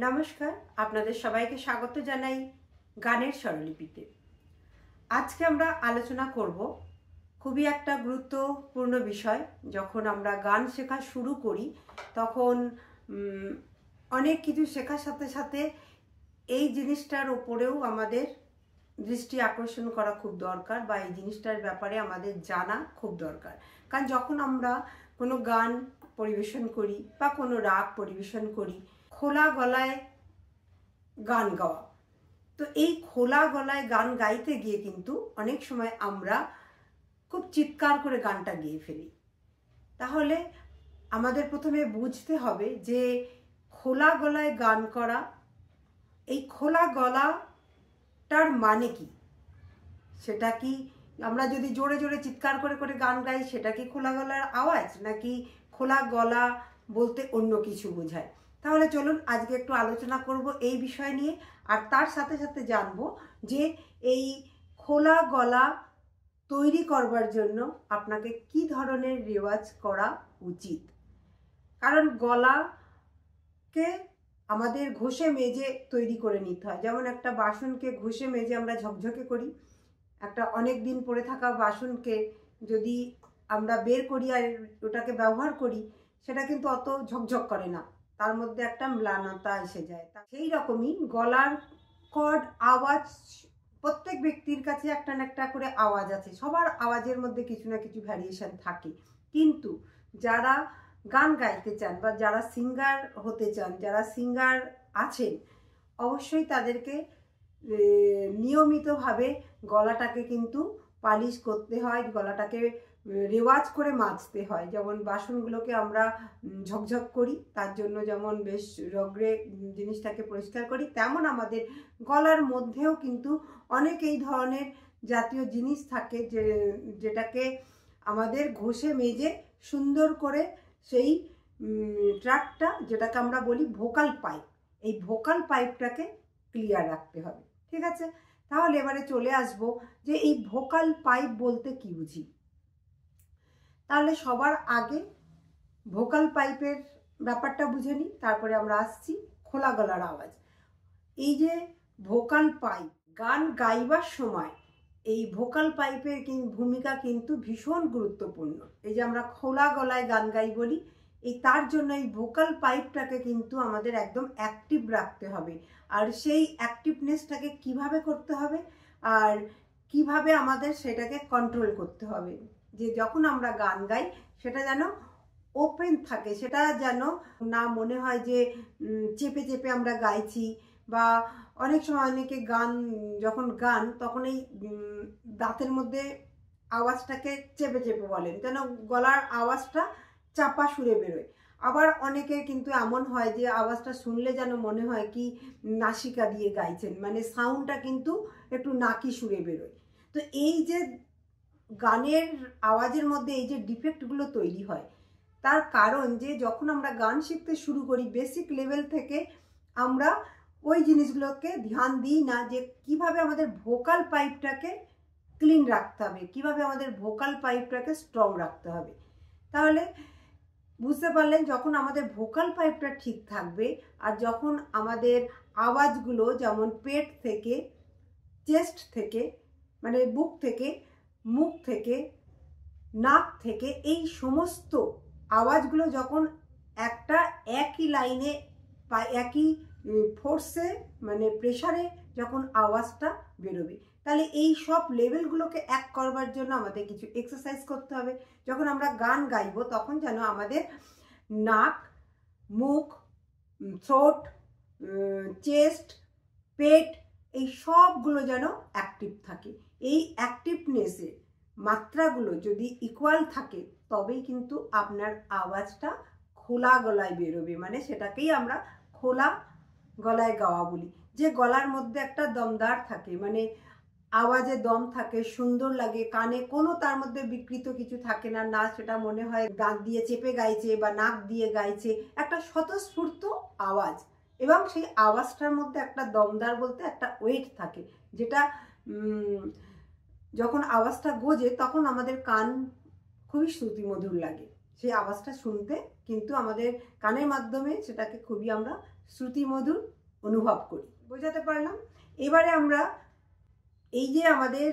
নমস্কার, আপনাদের সবাইকে স্বাগত জানাই গানের স্বরলিপিতে। আজকে আমরা আলোচনা করব খুবই একটা গুরুত্বপূর্ণ বিষয়। যখন আমরা গান শেখা শুরু করি তখন অনেক কিছু শেখার সাথে সাথে এই জিনিসটার ওপরেও আমাদের দৃষ্টি আকর্ষণ করা খুব দরকার, বা এই জিনিসটার ব্যাপারে আমাদের জানা খুব দরকার। কারণ যখন আমরা কোনো গান পরিবেশন করি বা কোনো রাগ পরিবেশন করি, খোলা গলায় গান গাওয়া, তো এই খোলা গলায় গান গাইতে গিয়ে কিন্তু অনেক সময় আমরা খুব চিৎকার করে গানটা গেয়ে ফেলি। তাহলে আমাদের প্রথমে বুঝতে হবে যে খোলা গলায় গান করা, এই খোলা গলাটার মানে কি। সেটা কি আমরা যদি জোরে জোরে চিৎকার করে করে গান গাই সেটা কি খোলা গলার আওয়াজ, নাকি খোলা গলা বলতে অন্য কিছু বোঝায়? তাহলে চলুন আজকে একটু আলোচনা করব এই বিষয় নিয়ে, আর তার সাথে সাথে জানবো যে এই খোলা গলা তৈরি করবার জন্য আপনাকে কি ধরনের রেওয়াজ করা উচিত। কারণ গলাকে আমাদের ঘষে মেজে তৈরি করে নিতে হয়। যেমন একটা বাসনকে ঘষে মেজে আমরা ঝকঝকে করি, একটা অনেক দিন পরে থাকা বাসনকে যদি আমরা বের করি আর ওটাকে ব্যবহার করি, সেটা কিন্তু অত ঝকঝক করে না, তার মধ্যে একটা ম্লানতা এসে যায়। সেই রকমই গলার কর্ড আওয়াজ, প্রত্যেক ব্যক্তির কাছে একটা না একটা করে আওয়াজ আছে, সবার আওয়াজের মধ্যে কিছু না কিছু ভ্যারিয়েশন থাকে। কিন্তু যারা গান গাইতে চান বা যারা সিঙ্গার হতে চান, যারা সিঙ্গার আছেন, অবশ্যই তাদেরকে নিয়মিতভাবে গলাটাকে কিন্তু পালিশ করতে হয়, গলাটাকে রেওয়াজ করে মাজতে হয়। যেমন বাসনগুলোকে আমরা ঝকঝক করি, তার জন্য যেমন বেশ রগড়ে জিনিসটাকে পরিষ্কার করি, তেমন আমাদের গলার মধ্যেও কিন্তু অনেক এই ধরনের জাতীয় জিনিস থাকে যেটাকে আমাদের ঘষে মেজে সুন্দর করে সেই ট্র্যাকটা, যেটাকে আমরা বলি ভোকাল পাইপ, এই ভোকাল পাইপটাকে ক্লিয়ার রাখতে হবে। ঠিক আছে, তাহলে এবারে চলে আসব যে এই ভোকাল পাইপ বলতে কি বুঝি। তাহলে সবার আগে ভোকাল পাইপের ব্যাপারটা বুঝে নিই, তারপরে আমরা আসছি খোলা গলার আওয়াজ। এই যে ভোকাল পাইপ, গান গাইবার সময় এই ভোকাল পাইপের ভূমিকা কিন্তু ভীষণ গুরুত্বপূর্ণ। এই যে আমরা খোলা গলায় গান গাই বলি, এই তার জন্য এই ভোকাল পাইপটাকে কিন্তু আমাদের একদম অ্যাক্টিভ রাখতে হবে। আর সেই অ্যাক্টিভনেসটাকে কিভাবে করতে হবে আর কিভাবে আমাদের সেটাকে কন্ট্রোল করতে হবে, যে যখন আমরা গান গাই সেটা যেন ওপেন থাকে, সেটা যেন না মনে হয় যে চেপে চেপে আমরা গাইছি। বা অনেক সময় অনেকে গান যখন গান তখন এই দাঁতের মধ্যে আওয়াজটাকে চেপে চেপে বলেন, যেন গলার আওয়াজটা চাপা সুরে বেরোয়। আবার অনেকের কিন্তু এমন হয় যে আওয়াজটা শুনলে যেন মনে হয় কি নাসিকা দিয়ে গাইছেন, মানে সাউন্ডটা কিন্তু একটু নাকি সুরে বেরোয়। তো এই যে গানের আওয়াজের মধ্যে এই যে ডিফেক্টগুলো তৈরি হয়, তার কারণ যে যখন আমরা গান শিখতে শুরু করি বেসিক লেভেল থেকে আমরা ওই জিনিসগুলোকে ধ্যান দিই না, যে কিভাবে আমাদের ভোকাল পাইপটাকে ক্লিন রাখতে হবে, কিভাবে আমাদের ভোকাল পাইপটাকে স্ট্রং রাখতে হবে। তাহলে বুঝতে পারলেন, যখন আমাদের ভোকাল পাইপটা ঠিক থাকবে আর যখন আমাদের আওয়াজগুলো যেমন পেট থেকে, চেস্ট থেকে, মানে বুক থেকে, মুখ থেকে, নাক থেকে, এই সমস্ত আওয়াজগুলো যখন একটা একই লাইনে বা একই ফোর্সে মানে প্রেসারে যখন আওয়াজটা বেরোবে, তাহলে এই সব লেভেলগুলোকে এক করবার জন্য আমাদের কিছু এক্সারসাইজ করতে হবে। যখন আমরা গান গাইবো তখন যেন আমাদের নাক, মুখ, থ্রোট, চেস্ট, পেট, এই সবগুলো যেন অ্যাক্টিভ থাকে। এই অ্যাক্টিভনেসে মাত্রাগুলো যদি ইকুয়াল থাকে তবেই কিন্তু আপনার আওয়াজটা খোলা গলায় বেরোবে, মানে সেটাকেই আমরা খোলা গলায় গাওয়া বলি। যে গলার মধ্যে একটা দমদার থাকে, মানে আওয়াজে দম থাকে, সুন্দর লাগে কানে, কোনো তার মধ্যে বিকৃত কিছু থাকে না, না সেটা মনে হয় দাঁত দিয়ে চেপে গাইছে বা নাক দিয়ে গাইছে, একটা স্বতঃস্ফূর্ত আওয়াজ। এবং সেই আওয়াজটার মধ্যে একটা দমদার বলতে একটা ওয়েট থাকে, যেটা যখন আওয়াজটা গোজে তখন আমাদের কান খুবই শ্রুতিমধুর লাগে। সেই আওয়াজটা শুনতে কিন্তু আমাদের কানের মাধ্যমে সেটাকে খুবই আমরা শ্রুতিমধুর অনুভব করি। বোঝাতে পারলাম? এবারে আমরা এই যে আমাদের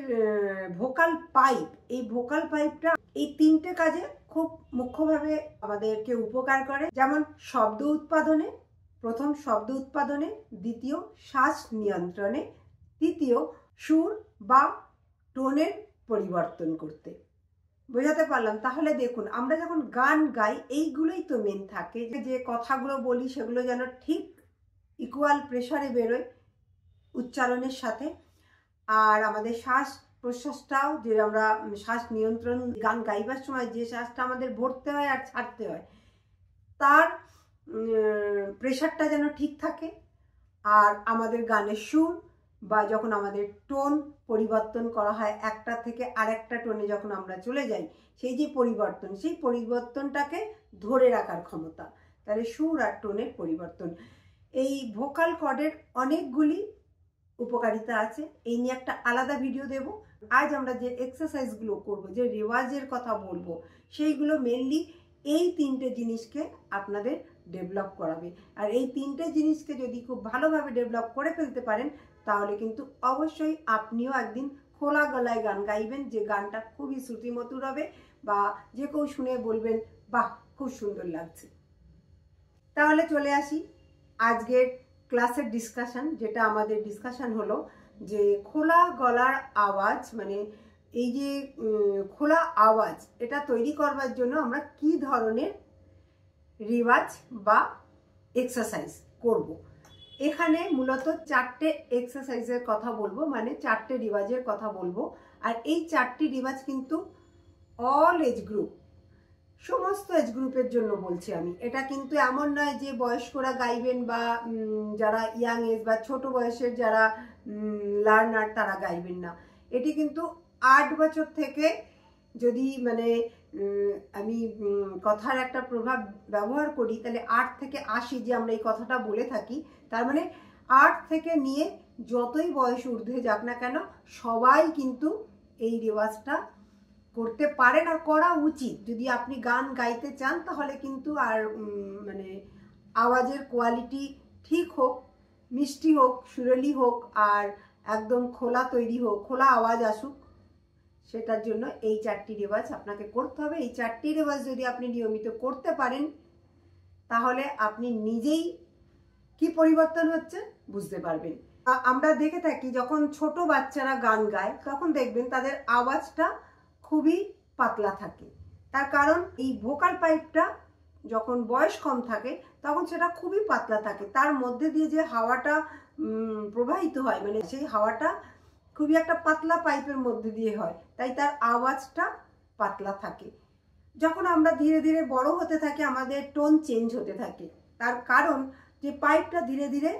ভোকাল পাইপ, এই ভোকাল পাইপটা এই তিনটে কাজে খুব মুখ্যভাবে আমাদেরকে উপকার করে। যেমন শব্দ উৎপাদনে, প্রথম শব্দ উৎপাদনে, দ্বিতীয় শ্বাস নিয়ন্ত্রণে, তৃতীয় সুর বা টোনের পরিবর্তন করতে। বোঝাতে পারলাম? তাহলে দেখুন, আমরা যখন গান গাই এইগুলোই তো মেন থাকে, যে কথাগুলো বলি সেগুলো যেন ঠিক ইকুয়াল প্রেশারে বেরোয় উচ্চারণের সাথে। আর আমাদের শ্বাস প্রশ্বাসটাও, যে আমরা শ্বাস নিয়ন্ত্রণ, গান গাইবার সময় যে শ্বাসটা আমাদের ভরতে হয় আর ছাড়তে হয়, তার প্রেশারটা যেন ঠিক থাকে। আর আমাদের গানের সুর বা যখন আমাদের টোন পরিবর্তন করা হয়, একটা থেকে আরেকটা টোনে যখন আমরা চলে যাই, সেই যে পরিবর্তন, সেই পরিবর্তনটাকে ধরে রাখার ক্ষমতা। তাহলে সুর আর টোনের পরিবর্তন, এই ভোকাল কর্ডের অনেকগুলি উপকারিতা আছে। এই নিয়ে একটা আলাদা ভিডিও দেব। আজ আমরা যে এক্সারসাইজগুলো করব, যে রেওয়াজের কথা বলবো, সেইগুলো মেনলি এই তিনটে জিনিসকে আপনাদের ডেভেলপ করাবে। আর এই তিনটে জিনিসকে যদি খুব ভালোভাবে ডেভেলপ করে ফেলতে পারেন, তাহলে কিন্তু অবশ্যই আপনিও একদিন খোলা গলায় গান গাইবেন, যে গানটা খুবই শ্রুতিমধুর হবে, বা যে কেউ শুনে বলবেন বাহ, খুব সুন্দর লাগছে। তাহলে চলে আসি আজকের ক্লাসের ডিসকাশন। যেটা আমাদের ডিসকাশন হলো যে খোলা গলার আওয়াজ, মানে এই যে খোলা আওয়াজ, এটা তৈরি করবার জন্য আমরা কি ধরনের রেওয়াজ বা এক্সারসাইজ করব। এখানে মূলত 4টে এক্সারসাইজের কথা বলবো, মানে 4টে রেওয়াজের কথা বলবো। আর এই 4টি রেওয়াজ কিন্তু অল এজ গ্রুপ, সমস্ত এজ গ্রুপের জন্য বলছি আমি। এটা কিন্তু এমন নয় যে বয়স্করা গাইবেন বা যারা ইয়াং এজ বা ছোট বয়সের যারা লার্নার তারা গাইবেন না। এটি কিন্তু 8 বছর থেকে, যদি মানে আমি কথার একটা প্রভাব ব্যবহার করি, তাহলে 8 থেকে 80 যে আমরা এই কথাটা বলে থাকি, তার মানে 8 থেকে নিয়ে যতই বয়স ঊর্ধ্বে যাক না কেন, সবাই কিন্তু এই রেওয়াজটা করতে পারেন আর করা উচিত। যদি আপনি গান গাইতে চান, তাহলে কিন্তু আর মানে আওয়াজের কোয়ালিটি ঠিক হোক, মিষ্টি হোক, সুরেলি হোক, আর একদম খোলা তৈরি হোক, খোলা আওয়াজ আসুক, সেটার জন্য এই 4টি রেওয়াজ আপনাকে করতে হবে। এই 4টি রেওয়াজ যদি আপনি নিয়মিত করতে পারেন, তাহলে আপনি নিজেই কি পরিবর্তন হচ্ছে বুঝতে পারবেন। আমরা দেখে থাকি যখন ছোট বাচ্চারা গান গায়, তখন দেখবেন তাদের আওয়াজটা খুবই পাতলা থাকে। তার কারণ এই ভোকাল পাইপটা যখন বয়স কম থাকে, তখন সেটা খুবই পাতলা থাকে। তার মধ্যে দিয়ে যে হাওয়াটা প্রবাহিত হয়, মানে সেই হাওয়াটা খুবই একটা পাতলা পাইপের মধ্যে দিয়ে হয়, তাই তার আওয়াজটা পাতলা থাকে। যখন আমরা ধীরে ধীরে বড় হতে থাকি, আমাদের টোন চেঞ্জ হতে থাকে। তার কারণ যে পাইপটা ধীরে ধীরে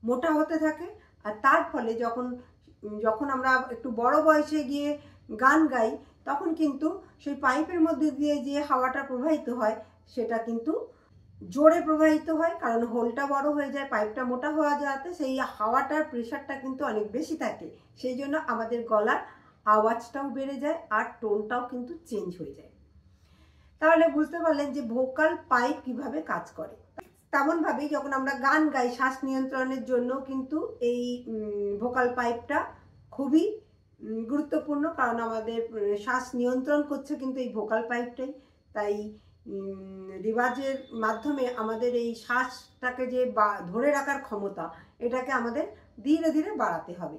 মোটা হতে থাকে। আর তার ফলে যখন আমরা একটু বড় বয়সে গিয়ে গান গাই, তখন কিন্তু সেই পাইপের মধ্যে দিয়ে যে হাওয়াটা প্রবাহিত হয়, সেটা কিন্তু জোরে প্রবাহিত হয়, কারণ হোলটা বড় হয়ে যায়, পাইপটা মোটা হওয়া যাতে সেই হাওয়াটার প্রেশারটা কিন্তু অনেক বেশি থাকে। সেই জন্য আমাদের গলার আওয়াজটাও বেড়ে যায় আর টোনটাও কিন্তু চেঞ্জ হয়ে যায়। তাহলে বুঝতে পারলেন যে ভোকাল পাইপ কিভাবে কাজ করে। তেমনভাবেই যখন আমরা গান গাই, শ্বাস নিয়ন্ত্রণের জন্য কিন্তু এই ভোকাল পাইপটা খুবই গুরুত্বপূর্ণ, কারণ আমাদের শ্বাস নিয়ন্ত্রণ করছে কিন্তু এই ভোকাল পাইপটাই। তাই রেওয়াজের মাধ্যমে আমাদের এই শ্বাসটাকে যে ধরে রাখার ক্ষমতা, এটাকে আমাদের ধীরে ধীরে বাড়াতে হবে।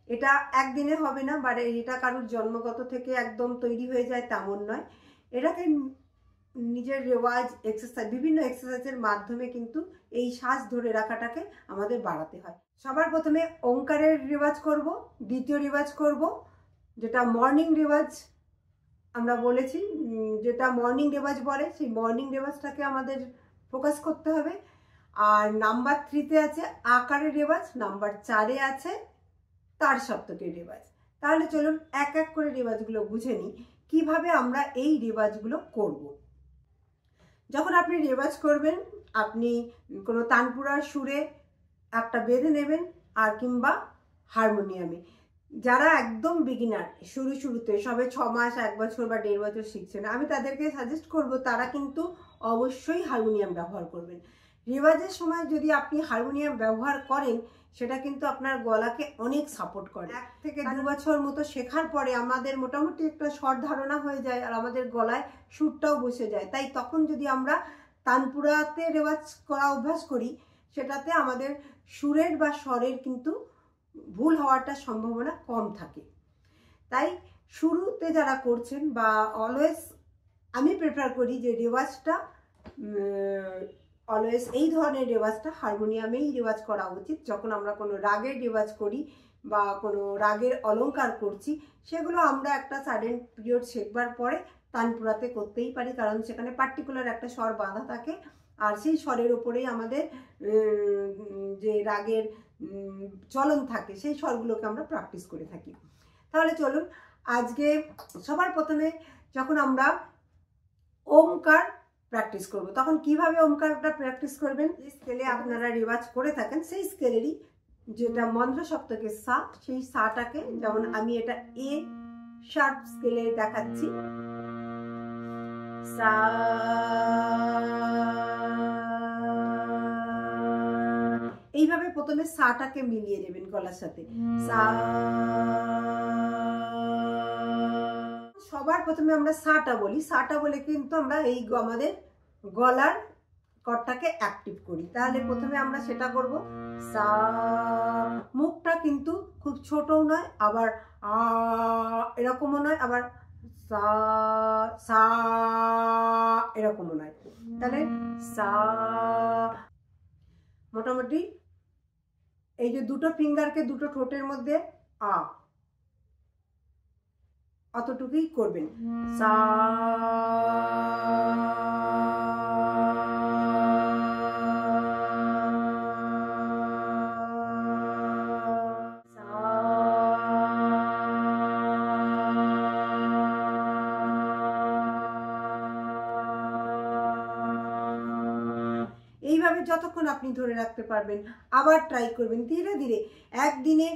এটা একদিনে হবে না, বা এটা কারোর জন্মগত থেকে একদম তৈরি হয়ে যায় তেমন নয়। এটাকে নিজের রেওয়াজ, এক্সারসাইজ, বিভিন্ন এক্সারসাইজের মাধ্যমে কিন্তু এই শ্বাস ধরে রাখাটাকে আমাদের বাড়াতে হয়। সবার প্রথমে ওঙ্কারের রেওয়াজ করব, দ্বিতীয় রেওয়াজ করব যেটা মর্নিং রেওয়াজ আমরা বলেছি, যেটা মর্নিং রেওয়াজ বলে, সেই মর্নিং রেওয়াজটাকে আমাদের ফোকাস করতে হবে। আর নাম্বার 3-তে আছে আকারের রেওয়াজ, নাম্বার 4-এ আছে তার সপ্তকের রেওয়াজ। তাহলে চলুন এক এক করে রেওয়াজগুলো বুঝে নিই, কিভাবে আমরা এই রেওয়াজগুলো করব। যখন আপনি রেওয়াজ করবেন, আপনি কোনো তানপুরার সুরে একটা বেঁধে নেবেন, আর কিংবা হারমোনিয়ামে। যারা একদম বিগিনার, শুরুতে সবে 6 মাস, 1 বছর বা 1.5 বছর শিখছেন, আমি তাদেরকে সাজেস্ট করব তারা কিন্তু অবশ্যই হারমোনিয়াম ব্যবহার করবেন। রেওয়াজের সময় যদি আপনি হারমোনিয়াম ব্যবহার করেন সেটা কিন্তু আপনার গলাকে অনেক সাপোর্ট করে। 1 থেকে 2 বছর মতো শেখার পরে আমাদের মোটামুটি একটা স্বর ধারণা হয়ে যায় আর আমাদের গলায় সুরটাও বসে যায়। তাই তখন যদি আমরা তানপুরাতে রেওয়াজ করা অভ্যাস করি সেটাতে আমাদের সুরের বা স্বরের কিন্তু ভুল হওয়াটা সম্ভাবনা কম থাকে। তাই শুরুতে যারা করছেন বা অলওয়েজ আমি প্রেফার করি যে রেওয়াজটা অলওয়েজ এই ধরনের রেওয়াজটা হারমোনিয়ামেই রেওয়াজ করা উচিত। যখন আমরা কোনো রাগের রেওয়াজ করি বা কোনো রাগের অলংকার করছি সেগুলো আমরা একটা সাডেন পিরিয়ড শেখবার পরে তানপুরাতে করতেই পারি, কারণ সেখানে পার্টিকুলার একটা স্বর বাঁধা থাকে আর সেই স্বরের ওপরেই আমাদের যে রাগের চলন থাকে সেই স্বরগুলোকে আমরা প্র্যাকটিস করে থাকি। তাহলে চলুন আজকে সবার প্রথমে যখন আমরা ওমকার প্র্যাকটিস করব তখন কিভাবে ওমকারটা প্র্যাকটিস করবেন, যে স্কেলে আপনারা রেওয়াজ করে থাকেন সেই স্কেলেরই যেটা মন্দ্র সপ্তকের সা, সেই সাটাকে যেমন আমি এটা এ শার্প স্কেলে দেখাচ্ছি, সা এইভাবে প্রথমে সাটাকে মিলিয়ে নেবেন গলার সাথে। সা সবার প্রথমে আমরা সাটা বলি, সাটা বলে কিন্তু আমরা এই আমাদের গলার কর্ডটাকে অ্যাক্টিভ করি। তাহলে প্রথমে আমরা সেটা করব সা, মুখটা কিন্তু খুব ছোটও নয় আবার এরকমও নয়, আবার সা সা এরকমও নয়। তাহলে সা মোটামুটি এই যে দুটো ফিঙ্গারকে দুটো ঠোঁটের মধ্যে অতটুকুই করবেন। সা এইভাবে যতক্ষণ আপনি ধরে রাখতে পারবেন আবার ট্রাই করবেন ধীরে ধীরে। একদিনে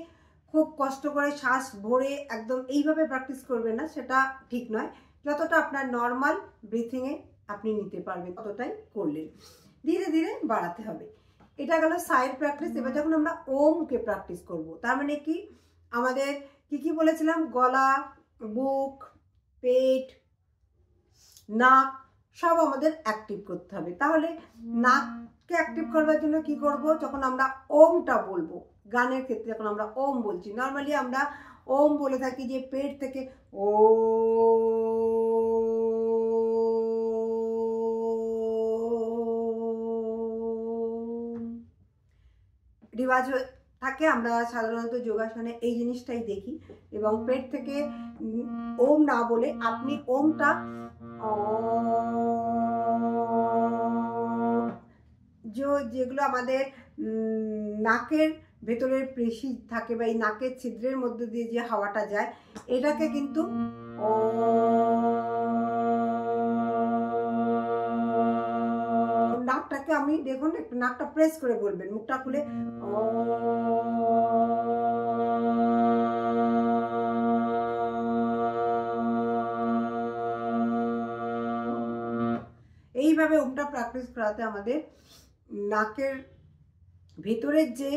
খুব কষ্ট করে শ্বাস ভরে একদম এইভাবে প্র্যাকটিস করবেন না, সেটা ঠিক নয়। যতটা আপনার নর্মাল ব্রিথিংয়ে আপনি নিতে পারবেন ততটাই করলেন, ধীরে ধীরে বাড়াতে হবে। এটা গেল সাইড প্র্যাকটিস। এবার যখন আমরা ওমকে প্র্যাকটিস করব তার মানে কি আমাদের কি বলেছিলাম, গলা, বুক, পেট, নাক সব আমাদের অ্যাক্টিভ করতে হবে। তাহলে নাককে অ্যাক্টিভ করবার জন্য কি করব, যখন আমরা ওমটা বলবো গানের ক্ষেত্রে, যখন আমরা ওম বলছি নর্মালি আমরা ওম বলে থাকি যে পেট থেকে ও, রেওয়াজ থাকে আমরা সাধারণত যোগাসনে এই জিনিসটাই দেখি। এবং পেট থেকে ওম না বলে আপনি ওমটা যেগুলো আমাদের নাকের ভেতরের পেশি থাকে বা এই নাকের ছিদ্রের মধ্যে দিয়ে যে হাওয়াটা যায় এটাকে কিন্তু নাকটাকে আমি দেখুন একটু নাকটা প্রেস করে বলবেন, মুখটা খুলে এইভাবে ওমটা প্র্যাকটিস করাতে আমাদের নাকের ভেতরের যে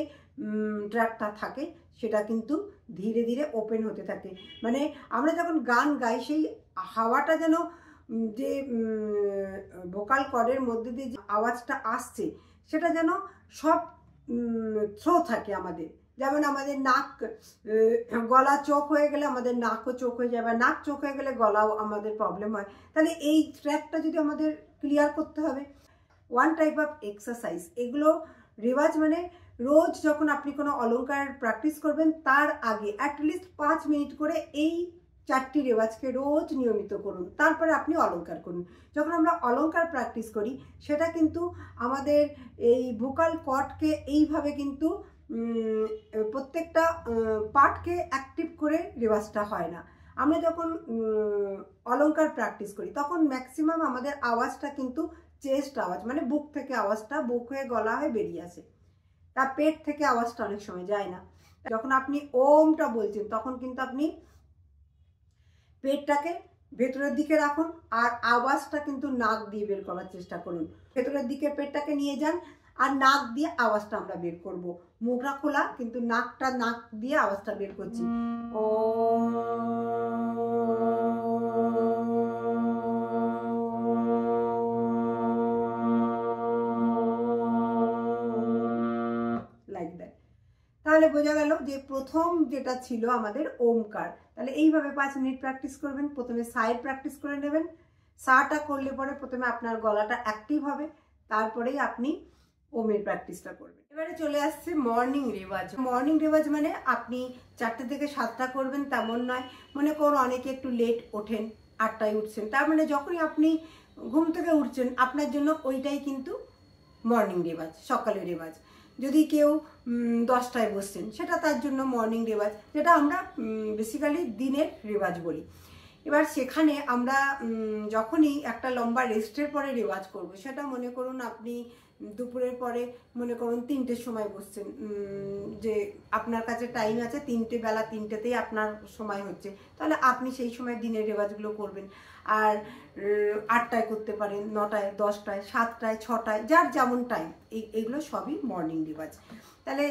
ট্র্যাকটা থাকে সেটা কিন্তু ধীরে ধীরে ওপেন হতে থাকে। মানে আমরা যখন গান গাই সেই হাওয়াটা যেন যে ভোকাল কর্ডের মধ্যে দিয়ে যে আওয়াজটা আসছে সেটা যেন সব থ্রো থাকে আমাদের। যেমন আমাদের নাক গলা চোখ হয়ে গেলে আমাদের নাকও চোখ হয়ে যায়, বা নাক চোখ হয়ে গেলে গলাও আমাদের প্রবলেম হয়। তাহলে এই ট্র্যাকটা যদি আমাদের ক্লিয়ার করতে হবে, ওয়ান টাইপ অফ এক্সারসাইজ এগুলো রেওয়াজ মানে রোজ যখন আপনি কোনো অলংকার প্র্যাকটিস করবেন তার আগে অ্যাটলিস্ট 5 মিনিট করে এই 4টি রেওয়াজকে রোজ নিয়মিত করুন, তারপরে আপনি অলংকার করুন। যখন আমরা অলংকার প্র্যাকটিস করি সেটা কিন্তু আমাদের এই ভোকাল কর্ডকে এইভাবে কিন্তু প্রত্যেকটা পার্টকে অ্যাক্টিভ করে রেওয়াজটা হয় না। আমরা যখন অলংকার প্র্যাকটিস করি তখন ম্যাক্সিমাম আমাদের আওয়াজটা কিন্তু চেস্ট আওয়াজ, মানে বুক থেকে আওয়াজটা বুক হয়ে গলা হয়ে বেরিয়ে আসে, তা পেট থেকে আওয়াজটা অনেক সময় যায় না। যখন আপনি ওমটা বলছেন তখন কিন্তু আপনি পেটটাকে ভেতরের দিকে রাখুন আর আওয়াজটা কিন্তু নাক দিয়ে বের করার চেষ্টা করুন। ভেতরের দিকে পেটটাকে নিয়ে যান আর নাক দিয়ে আওয়াজটা আমরা বের করব। মুখটা খোলা, কিন্তু নাক দিয়ে আওয়াজটা বের করছি। ও লাইক দ্যাট। তাহলে বোঝা গেল যে প্রথম যেটা ছিল আমাদের ওমকার। তাহলে এইভাবে 5 মিনিট প্র্যাকটিস করবেন। প্রথমে সায়ের প্র্যাকটিস করে নেবেন। সাটা করলে পরে প্রথমে আপনার গলাটা অ্যাক্টিভ হবে, তারপরেই আপনি ওমের প্র্যাকটিসটা করবেন। এবারে চলে আসছে মর্নিং রেওয়াজ। মর্নিং রেওয়াজ মানে আপনি 4টে থেকে 7টা করবেন তেমন নয়। মনে করুন অনেকে একটু লেট ওঠেন, 8টায় উঠছেন, তার মানে যখনই আপনি ঘুম থেকে উঠছেন আপনার জন্য ওইটাই কিন্তু মর্নিং রেওয়াজ, সকালের রেওয়াজ। যদি কেউ 10টায় বসছেন সেটা তার জন্য মর্নিং রেওয়াজ, যেটা আমরা বেসিক্যালি দিনের রেওয়াজ বলি। এবার সেখানে আমরা যখনই একটা লম্বা রেস্টের পরে রেওয়াজ করব, সেটা মনে করুন আপনি দুপুরের পরে মনে করুন 3টের সময় বসছেন, যে আপনার কাছে টাইম আছে, বেলা 3টেতেই আপনার সময় হচ্ছে, তাহলে আপনি সেই সময় দিনের রেওয়াজগুলো করবেন। আর 8টায় করতে পারেন, 9টায়, 10টায়, 7টায়, 6টায়, যার যেমন টাইম, এইগুলো সবই মর্নিং রেওয়াজ। তাহলে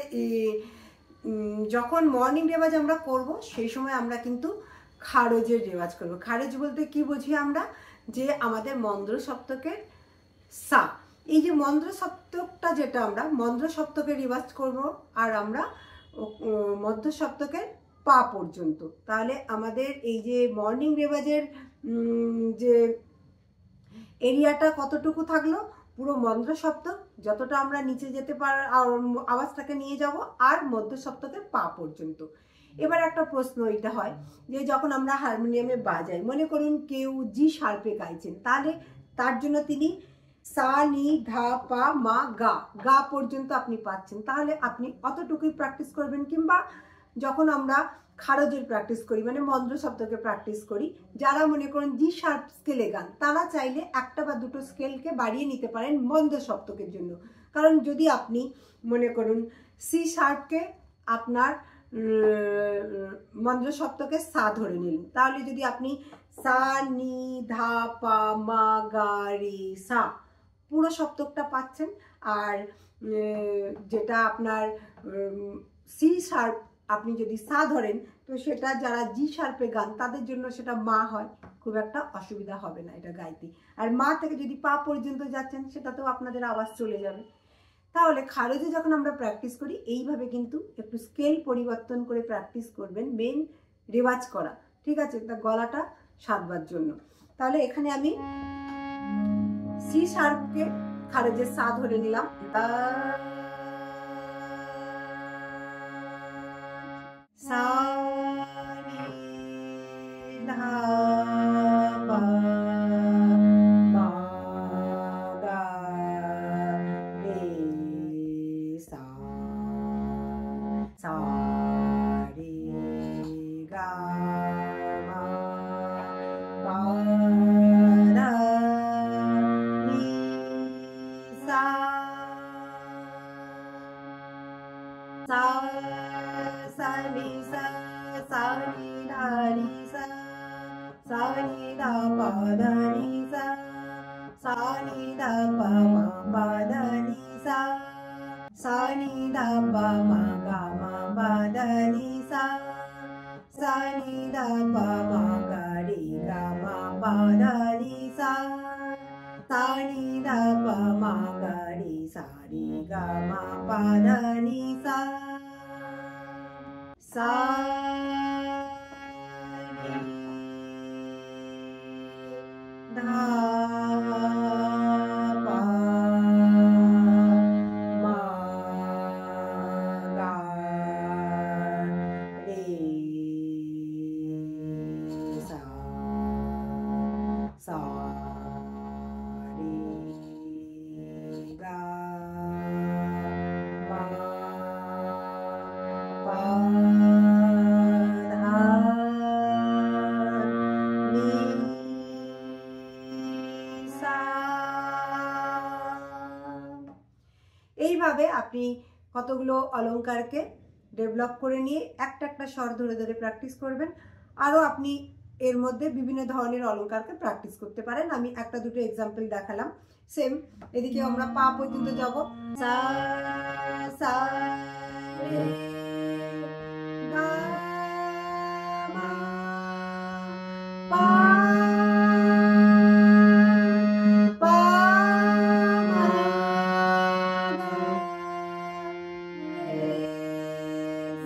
যখন মর্নিং রেওয়াজ আমরা করব সেই সময় আমরা কিন্তু খারজের রেওয়াজ করব। খারজ বলতে কি বুঝি আমরা, যে আমাদের মন্দ্র সপ্তকের সা, এই যে মন্দ্র সপ্তকটা যেটা আমরা মন্দ্র সপ্তকের রেওয়াজ করব, আর আমরা মধ্য সপ্তকের পা পর্যন্ত। তাহলে আমাদের এই যে মর্নিং রেওয়াজের যে এরিয়াটা কতটুকু থাকলো, পুরো মন্দ্র সপ্তক যতটা আমরা নিচে যেতে আওয়াজটাকে নিয়ে যাব, আর মধ্য সপ্তকের পা পর্যন্ত। এবার একটা প্রশ্ন এটা হয় যে যখন আমরা হারমোনিয়ামে বাজাই, মনে করুন কেউ জি শার্পে গাইছেন, তাহলে তার জন্য তিনি সা নি ধা পা মা গা, গা পর্যন্ত আপনি পাচ্ছেন, তাহলে আপনি অতটুকুই প্র্যাকটিস করবেন। কিংবা যখন আমরা খারজের প্র্যাকটিস করি, মানে মন্দ্র শব্দকে প্র্যাকটিস করি, যারা মনে করেন জি শার্প স্কেলে গান, তারা চাইলে 1টা বা 2টো স্কেলকে বাড়িয়ে নিতে পারেন মন্দ্র সপ্তকের জন্য। কারণ যদি আপনি মনে করুন সি শার্পকে আপনার মন্দ্র সপ্তকে সা ধরে নিলেন, তাহলে যদি আপনি সা নি ধা পা মা গা রে সা পুরো সপ্তকটা পাচ্ছেন। আর যেটা আপনার সি শার্প আপনি যদি সা ধরেন, তো সেটা যারা জি শার্পে গান তাদের জন্য সেটা মা হয়, খুব একটা অসুবিধা হবে না এটা গাইতে। আর মা থেকে যদি পা পর্যন্ত যাচ্ছেন সেটাতেও আপনাদের আওয়াজ চলে যাবে। তাহলে খারজে যখন আমরা প্র্যাকটিস করি এইভাবে কিন্তু একটু স্কেল পরিবর্তন করে প্র্যাকটিস করবেন, মেন রেওয়াজ করা, ঠিক আছে, তা গলাটা সাধবার জন্য। তাহলে এখানে আমি সি শার্পকে খারজের সা ধরে নিলাম, সা নি ধা পা মা গা রে সা, সা রে গা মা পা ধা নি সা, সা সা নি সা, সা নি ধা নি সা, সা নি ধা পা ধা নি সা, সা নি ধা পা মা পা ধা নি সা, সা নি ধা পা মা গা মা পা ধা নি সা, সা নি ধা পা মা গা রে গা মা পা ধা নি সা, সা নি ধা পা মা গা রে সা রে গা মা পা ধা নি সা, সা নি ধা পা মা গা রে সা, সা রে গা মা পা ধা নি সা। এইভাবে আপনি কতগুলো অলংকারকে ডেভেলপ করে নিয়ে একটা একটা স্বর ধরে ধরে প্র্যাকটিস করবেন। আরও আপনি এর মধ্যে বিভিন্ন ধরনের অলংকারকে প্র্যাকটিস করতে পারেন। আমি একটা দুটো এক্সাম্পল দেখালাম। সেম এদিকে আমরা পা পর্যন্ত যাব। সা সা রে গা মা পা পা মা গা রে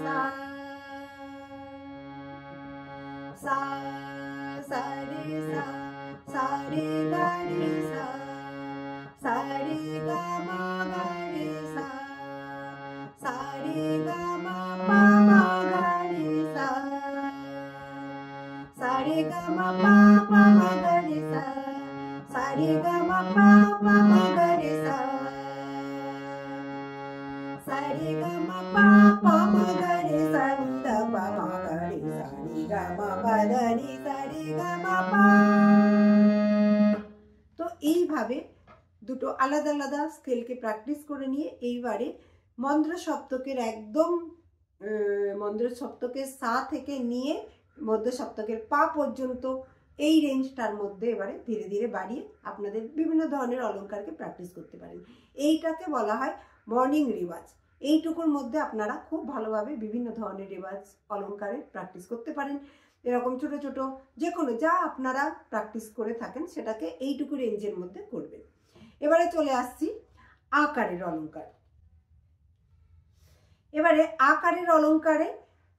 সা সা সা রে সা সা রে গা রে সা সা রে গা মা গা রে সা সা রে গা মা পা মা গা রে সা সা রে গা মা পা পা মা গা রে সা সা রে গা মা পা পা মা গা রে সা সা রে গা মা পা পা মা গা রে সা নি দা পা মা গা রে সা নি গা মা পা দা নি সা রে গা মা পা। তো এইভাবে দুটো আলাদা আলাদা স্কেলকে প্র্যাকটিস করে নিয়ে এইবারে মন্দ্র সপ্তকের একদম মন্দ্র সপ্তকের সা থেকে নিয়ে মধ্য সপ্তকের পা পর্যন্ত এই রেঞ্জটার মধ্যে এবারে ধীরে ধীরে বাড়িয়ে আপনাদের বিভিন্ন ধরনের অলংকারকে প্র্যাকটিস করতে পারেন। এইটাকে বলা হয় মর্নিং রেওয়াজ। এইটুকুর মধ্যে আপনারা খুব ভালোভাবে বিভিন্ন ধরনের রেওয়াজ অলংকারে প্র্যাকটিস করতে পারেন। এরকম ছোট ছোট যে কোনো যা আপনারা প্র্যাকটিস করে থাকেন সেটাকে এইটুকু রেঞ্জের মধ্যে করবেন। এবারে চলে আসছি আকারের অলংকার। এবারে আকারের অলংকারে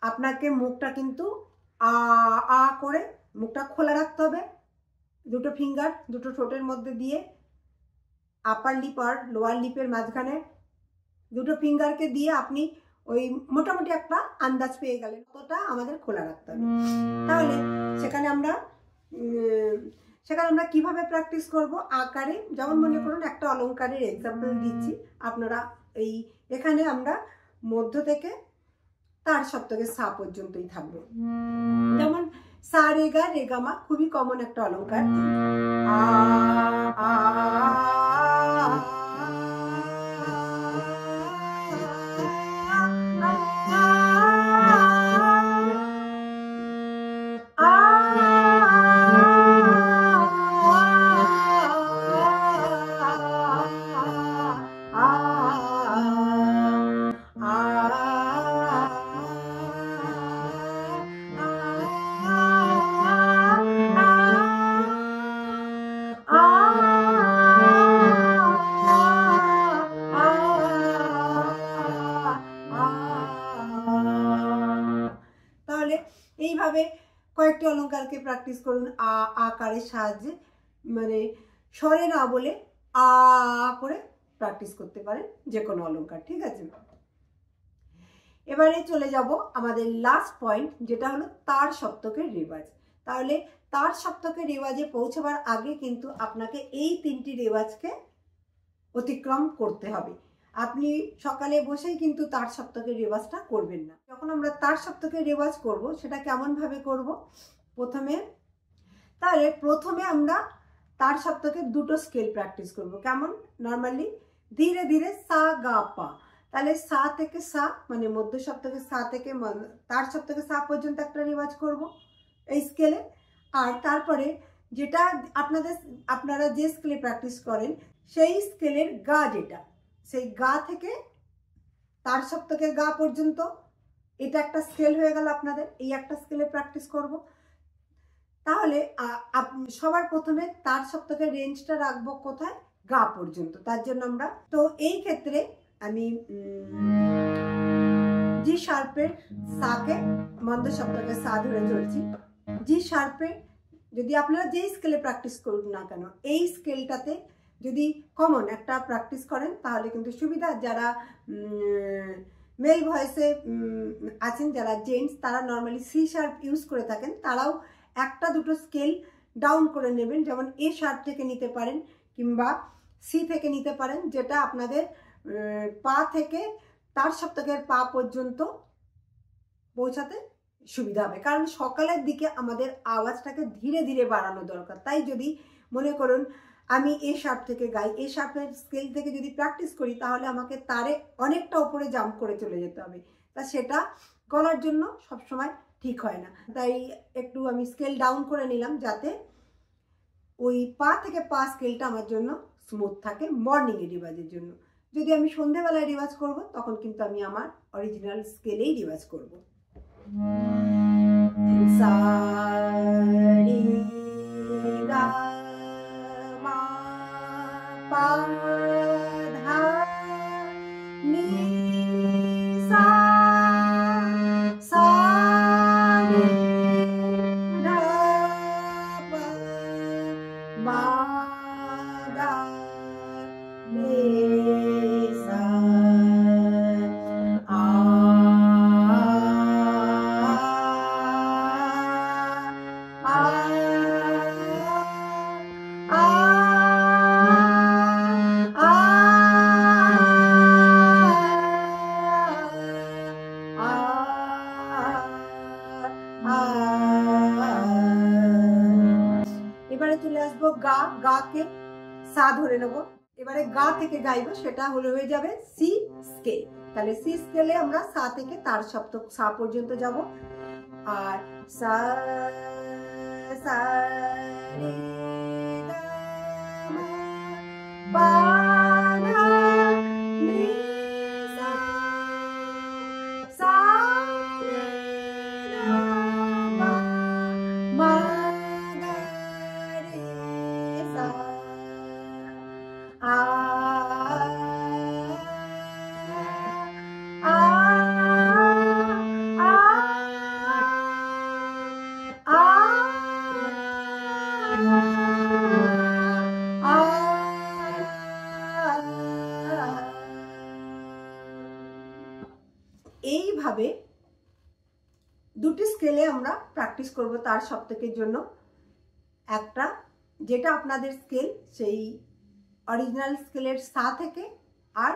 আপনাকে মুখটা কিন্তু আ করে মুখটা খোলা রাখতে হবে। দুটো ফিঙ্গার দুটো ঠোঁটের মধ্যে দিয়ে আপার লিপ আর লোয়ার লিপের মাঝখানে দুটো ফিঙ্গারকে দিয়ে আপনি ওই মোটামুটি একটা আন্দাজ পেয়ে গেলেন, কতটা আমাদের খোলা রাখতে হবে। তাহলে সেখানে আমরা কিভাবে প্র্যাকটিস করব আকারে, যেমন মনে করুন একটা অলংকারের এক্সাম্পল দিচ্ছি। আপনারা এখানে আমরা মধ্য থেকে তার সপ্তকের সা পর্যন্তই থাকবো। যেমন সা রেগা রেগামা খুবই কমন একটা অলংকার। আ আ এইভাবে কয়েকটি অলংকারকে প্র্যাকটিস করুন আকারের সাহায্যে, মানে স্বরে না বলে আ করে প্র্যাকটিস করতে পারেন যে কোনো অলংকার। ঠিক আছে, এবারে চলে যাব আমাদের লাস্ট পয়েন্ট, যেটা হলো তার সপ্তকের রেওয়াজ। তাহলে তার সপ্তকের রেওয়াজে পৌঁছাবার আগে কিন্তু আপনাকে এই তিনটি রেওয়াজকে অতিক্রম করতে হবে। আপনি সকালে বসেই কিন্তু তার সপ্তকের রেওয়াজটা করবেন না। যখন আমরা তার সপ্তকের রেওয়াজ করব সেটা কেমন ভাবে করব? প্রথমে আমরা তার সপ্তকের দুটো স্কেল প্র্যাকটিস করব। কেমন? নর্মালি ধীরে ধীরে সা গা পা। তাহলে সা থেকে সা মানে মধ্য সপ্তকের সা থেকে তার সপ্তকের সা পর্যন্ত একটা রেওয়াজ করব এই স্কেলে। আর তারপরে যেটা আপনারা যে স্কেলে প্র্যাকটিস করেন সেই স্কেলের গা, যেটা সেই গা থেকে তার সপ্তকের গা পর্যন্ত, এটা একটা স্কেল হয়ে গেল আপনাদের। এই একটা স্কেলে প্র্যাকটিস করব। তাহলে সবার প্রথমে তার সপ্তকের রেঞ্জটা রাখবো কোথায়? গা পর্যন্ত। তার জন্য আমরা এই ক্ষেত্রে আমি জি শার্পের সাকে মন্দ সপ্তকের সা ধরে চলছি। জি শার্পে যদি আপনারা যেই স্কেলে প্র্যাকটিস করুন না কেন, এই স্কেলটাতে যদি কমন একটা প্র্যাকটিস করেন তাহলে কিন্তু সুবিধা। যারা মেল ভয়েসে আছেন, যারা জেন্টস, তারা নর্মালি সি শার্প ইউজ করে থাকেন, তারাও একটা দুটো স্কেল ডাউন করে নেবেন। যেমন এ শার্প থেকে নিতে পারেন কিংবা সি থেকে নিতে পারেন, যেটা আপনাদের পা থেকে তার সপ্তকের পা পর্যন্ত পৌঁছাতে সুবিধা হবে। কারণ সকালের দিকে আমাদের আওয়াজটাকে ধীরে ধীরে বাড়ানো দরকার। তাই যদি মনে করুন আমি এ শার্প থেকে গাই, এ শার্পের স্কেল থেকে যদি প্র্যাকটিস করি তাহলে আমাকে তারে অনেকটা উপরে জাম্প করে চলে যেতে হবে। তা সেটা গলার জন্য সবসময় ঠিক হয় না। তাই একটু আমি স্কেল ডাউন করে নিলাম, যাতে ওই পা থেকে পা স্কেলটা আমার জন্য স্মুথ থাকে মর্নিংয়ে রিওয়াজের জন্য। যদি আমি সন্ধেবেলায় রিওয়াজ করব, তখন কিন্তু আমি আমার অরিজিনাল স্কেলেই রিওয়াজ করব। সা রে গা মা পা ধা নি সা সা রে ধা পা মা গা রে সা আ এবারে চলে আসবো গা, গাকে সা ধরে নেবো। এবারে গা থেকে গাইবো, সেটা হয়ে যাবে সি স্কেল। তাহলে সি স্কেলে আমরা সা থেকে তার সপ্তক সা পর্যন্ত যাব। আর সা সা রে গা মা পা ধা নি সা সা রে ধা পা মা গা রে সা আ আ আ আ এইভাবে দুটি স্কেলে আমরা প্র্যাকটিস করব তার সপ্তকের জন্য। একটা যেটা আপনাদের স্কেল, সেই অরিজিনাল স্কেলের সা থেকে, আর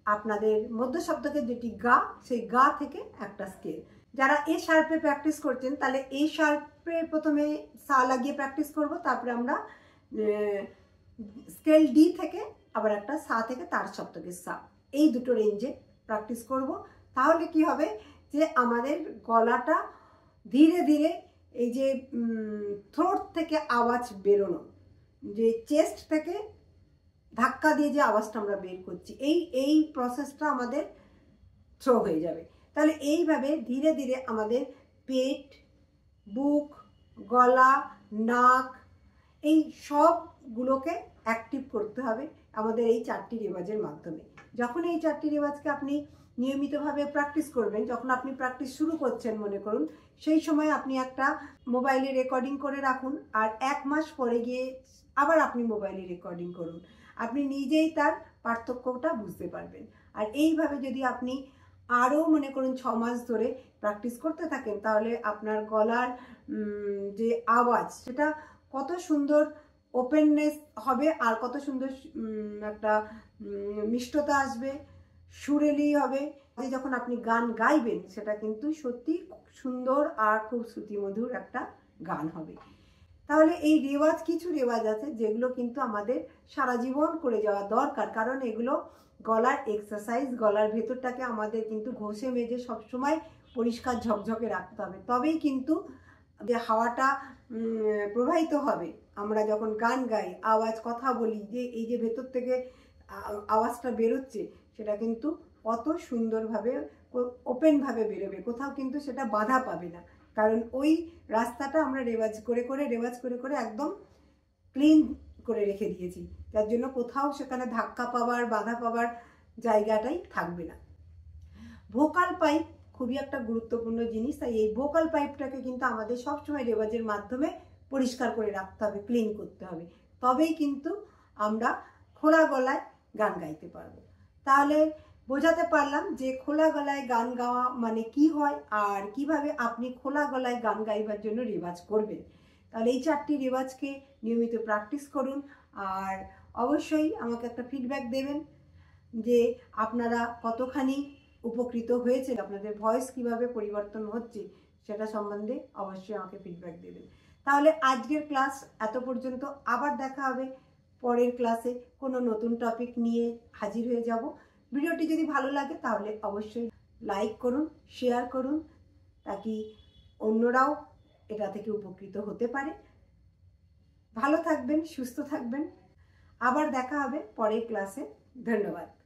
আপনাদের মধ্য সপ্তকের যেটি গা, সেই গা থেকে একটা স্কেল। যারা এ শার্পে প্র্যাকটিস করছেন, তাহলে এ শার্পে প্রথমে সা লাগিয়ে প্র্যাকটিস করব, তারপরে আমরা স্কেল ডি থেকে আবার একটা সা থেকে তার সপ্তকের সা, এই দুটো রেঞ্জে প্র্যাকটিস করব। তাহলে কি হবে যে আমাদের গলাটা ধীরে ধীরে এই যে থ্রোট থেকে আওয়াজ বেরোনো, যে চেস্ট থেকে ধাক্কা দিয়ে যে আওয়াজটা আমরা বের করছি, এই প্রসেসটা আমাদের থ্রো হয়ে যাবে। তাহলে এইভাবে ধীরে ধীরে আমাদের পেট, বুক, গলা, নাক, এই সবগুলোকে অ্যাক্টিভ করতে হবে আমাদের এই 4টি রেওয়াজের মাধ্যমে। যখন এই 4টি রেওয়াজকে আপনি নিয়মিতভাবে প্র্যাকটিস করবেন, যখন আপনি প্র্যাকটিস শুরু করছেন মনে করুন, সেই সময় আপনি একটা মোবাইলে রেকর্ডিং করে রাখুন, আর 1 মাস পরে গিয়ে আবার আপনি মোবাইলে রেকর্ডিং করুন, আপনি নিজেই তার পার্থক্যটা বুঝতে পারবেন। আর এইভাবে যদি আপনি আরও মনে করুন 6 মাস ধরে প্র্যাকটিস করতে থাকেন, তাহলে আপনার গলার যে আওয়াজ, সেটা কত সুন্দর ওপেননেস হবে, আর কত সুন্দর একটা মিষ্টতা আসবে, সুরেলি হবে। যখন আপনি গান গাইবেন, সেটা কিন্তু সত্যি সুন্দর আর খুব শ্রুতিমধুর একটা গান হবে। তাহলে এই রেওয়াজ, কিছু রেওয়াজ আছে যেগুলো কিন্তু আমাদের সারা জীবন করে যাওয়া দরকার, কারণ এগুলো গলার এক্সারসাইজ। গলার ভেতরটাকে আমাদের কিন্তু ঘষে মেজে সবসময় পরিষ্কার ঝকঝকে রাখতে হবে, তবেই কিন্তু যে হাওয়াটা প্রবাহিত হবে। আমরা যখন গান গাই, আওয়াজ, কথা বলি, যে এই যে ভেতর থেকে আওয়াজটা বেরোচ্ছে, সেটা কিন্তু কত সুন্দরভাবে ওপেনভাবে বেরোবে, কোথাও কিন্তু সেটা বাধা পাবে না, কারণ ওই রাস্তাটা আমরা রেওয়াজ করে করে একদম ক্লিন করে রেখে দিয়েছি, যার জন্য কোথাও সেখানে ধাক্কা পাওয়ার, বাধা পাওয়ার জায়গাটাই থাকবে না। ভোকাল পাইপ খুবই একটা গুরুত্বপূর্ণ জিনিস, তাই এই ভোকাল পাইপটাকে কিন্তু আমাদের সবসময় রেওয়াজের মাধ্যমে পরিষ্কার করে রাখতে হবে, ক্লিন করতে হবে, তবেই কিন্তু আমরা খোলা গলায় গান গাইতে পারবো। তাহলে বোঝাতে পারলাম যে খোলা গলায় গান গাওয়া মানে কি হয়, আর কিভাবে আপনি খোলা গলায় গান গাইবার জন্য রেওয়াজ করবেন। তাহলে এই 4টি রেওয়াজকে নিয়মিত প্র্যাকটিস করুন, আর অবশ্যই আমাকে একটা ফিডব্যাক দেবেন যে আপনারা কতখানি উপকৃত হয়েছে, আপনাদের ভয়েস কিভাবে পরিবর্তন হচ্ছে, সেটা সম্বন্ধে অবশ্যই আমাকে ফিডব্যাক দেবেন। তাহলে আজকের ক্লাস এত পর্যন্ত, আবার দেখা হবে পরের ক্লাসে কোনো নতুন টপিক নিয়ে হাজির হয়ে যাব। ভিডিওটি যদি ভালো লাগে তাহলে অবশ্যই লাইক করুন, শেয়ার করুন। তাকি অন্যরাও এটা থেকে উপকৃত হতে পারে। ভালো থাকবেন, সুস্থ থাকবেন। আবার দেখা হবে পরের ক্লাসে। ধন্যবাদ।